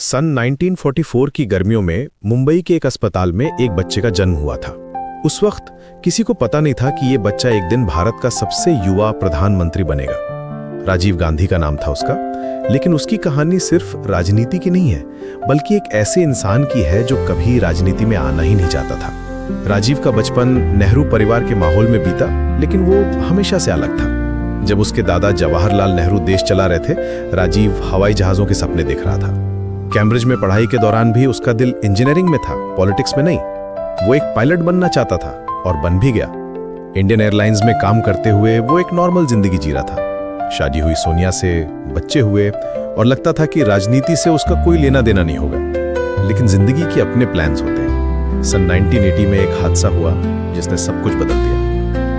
सन 1944 की गर्मियों में मुंबई के एक अस्पताल में एक बच्चे का जन्म हुआ था। उस वक्त किसी को पता नहीं था कि ये बच्चा एक दिन भारत का सबसे युवा प्रधानमंत्री बनेगा। राजीव गांधी का नाम था उसका, लेकिन उसकी कहानी सिर्फ राजनीति की नहीं है, बल्कि एक ऐसे इंसान की है जो कभी राजनीति में आना ही नहीं चाहता था। राजीव का बचपन नेहरू परिवार के माहौल में बीता, लेकिन वो हमेशा से अलग था। जब उसके दादा जवाहरलाल नेहरू देश चला रहे थे, राजीव हवाई जहाजों के सपने देख रहा था। कैम्ब्रिज में पढ़ाई के दौरान भी उसका दिल इंजीनियरिंग में था, पॉलिटिक्स में नहीं। वो एक पायलट बनना चाहता था और बन भी गया। इंडियन एयरलाइंस में काम करते हुए वो एक नॉर्मल जिंदगी जी रहा था। शादी हुई सोनिया से, बच्चे हुए और लगता था कि राजनीति से उसका कोई लेना देना नहीं होगा। लेकिन जिंदगी के अपने प्लान्स होते हैं। सन 1980 में एक हादसा हुआ जिसने सब कुछ बदल दिया।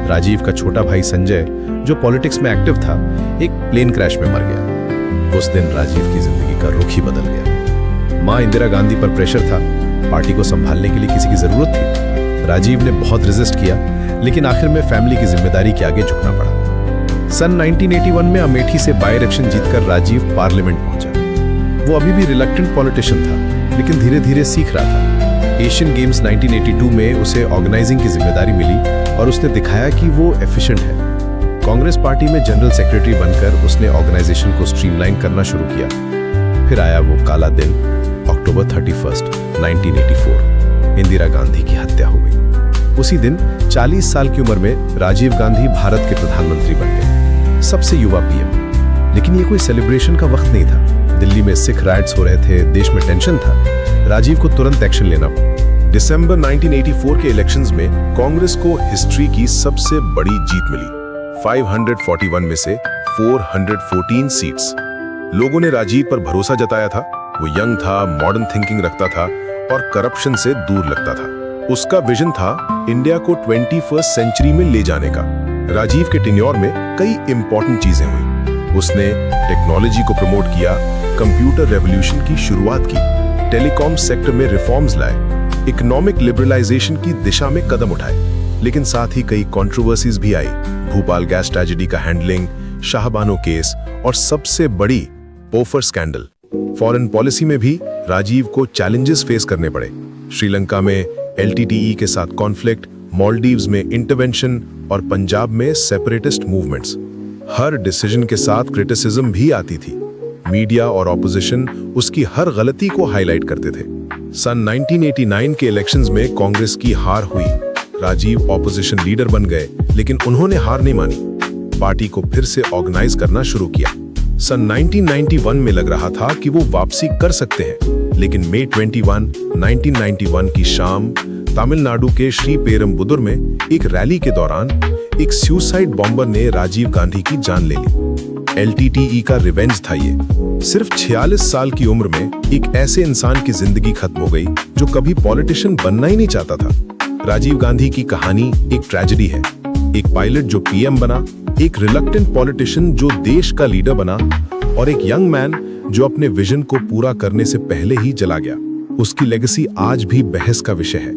राजीव का छोटा भाई संजय, जो पॉलिटिक्स में एक्टिव था, एक प्लेन क्रैश में मर गया। उस दिन राजीव की जिंदगी का रुख ही बदल गया। मां इंदिरा गांधी पर प्रेशर था, पार्टी को संभालने के लिए किसी की जरूरत थी। राजीव ने बहुत रेजिस्ट किया, लेकिन आखिर में फैमिली की जिम्मेदारी के आगे झुकना पड़ा। सन 1981 में अमेठी से बाय इलेक्शन जीतकर राजीव पार्लियामेंट पहुंचा। वो अभी भी रिलक्टेंट पॉलिटिशियन था, लेकिन धीरे धीरे सीख रहा था। एशियन गेम्स 1982 में उसे ऑर्गेनाइजिंग की जिम्मेदारी मिली और उसने दिखाया कि वो एफिशिएंट है। कांग्रेस पार्टी में जनरल सेक्रेटरी बनकर उसने ऑर्गेनाइजेशन को स्ट्रीमलाइन करना शुरू किया। फिर आया वो काला दिन, अक्टूबर 31, 1984। इंदिरा गांधी की हत्या हो गई। उसी दिन 40 साल की उम्र में राजीव गांधी भारत के प्रधानमंत्री बन गए, सबसे युवा पीएम। लेकिन ये कोई सेलिब्रेशन का वक्त नहीं था। दिल्ली में सिख राइट्स हो रहे थे, देश में टेंशन था। राजीव को तुरंत एक्शन लेना पड़ा। दिसंबर 1984 के इलेक्शंस में कांग्रेस को हिस्ट्री की सबसे बड़ी जीत मिली। 541 में से 414 सीट्स। लोगों ने राजीव पर भरोसा जताया था। वो यंग था, मॉडर्न थिंकिंग रखता था और करप्शन से दूर लगता था। उसका विजन था इंडिया को 21st सेंचुरी में ले जाने का। राजीव के टेन्योर में कई इंपॉर्टेंट चीजें हुई। उसने टेक्नोलॉजी को प्रमोट किया, कंप्यूटर रेवोल्यूशन की शुरुआत की, टेलीकॉम सेक्टर में रिफॉर्म्स लाए, इकोनॉमिक लिबरलाइजेशन की दिशा में कदम उठाए। लेकिन साथ ही कई कंट्रोवर्सीज भी आई। भोपाल गैस ट्रेजेडी का हैंडलिंग, शाहबानो केस और सबसे बड़ी पोफर स्कैंडल। फॉरेन पॉलिसी में भी राजीव को चैलेंजेस फेस करने पड़े। श्रीलंका में LTTE के साथ कॉन्फ्लिक्ट, मालदीव्स में इंटरवेंशन और पंजाब में सेपरेटिस्ट मूवमेंट्स। हर डिसीजन के साथ क्रिटिसिज्म भी आती थी। मीडिया और ऑपोजिशन उसकी हर गलती को हाईलाइट करते थे। सन 1989 के इलेक्शंस में कांग्रेस की हार हुई। राजीव ऑपोजिशन लीडर बन गए, लेकिन उन्होंने हार नहीं मानी। पार्टी को फिर से ऑर्गेनाइज करना शुरू किया। सन 1991 में लग रहा था कि वो वापसी कर सकते हैं, लेकिन मई 21, 1991 की शाम तमिलनाडु के श्री पेरम्बुदुर में एक रैली के दौरान एक सुसाइड बॉम्बर ने राजीव गांधी की जान ले ली। LTTE का रिवेंज था ये। सिर्फ 46 साल की उम्र में एक ऐसे इंसान की जिंदगी खत्म हो गई जो कभी पॉलिटिशियन बनना ही नहीं चाहता था। राजीव गांधी की कहानी एक ट्रेजेडी है। एक पायलट जो PM बना, एक रिलक्टेंट पॉलिटिशियन जो देश का लीडर बना और एक यंग मैन जो अपने विजन को पूरा करने से पहले ही चला गया। उसकी लेगेसी आज भी बहस का विषय है।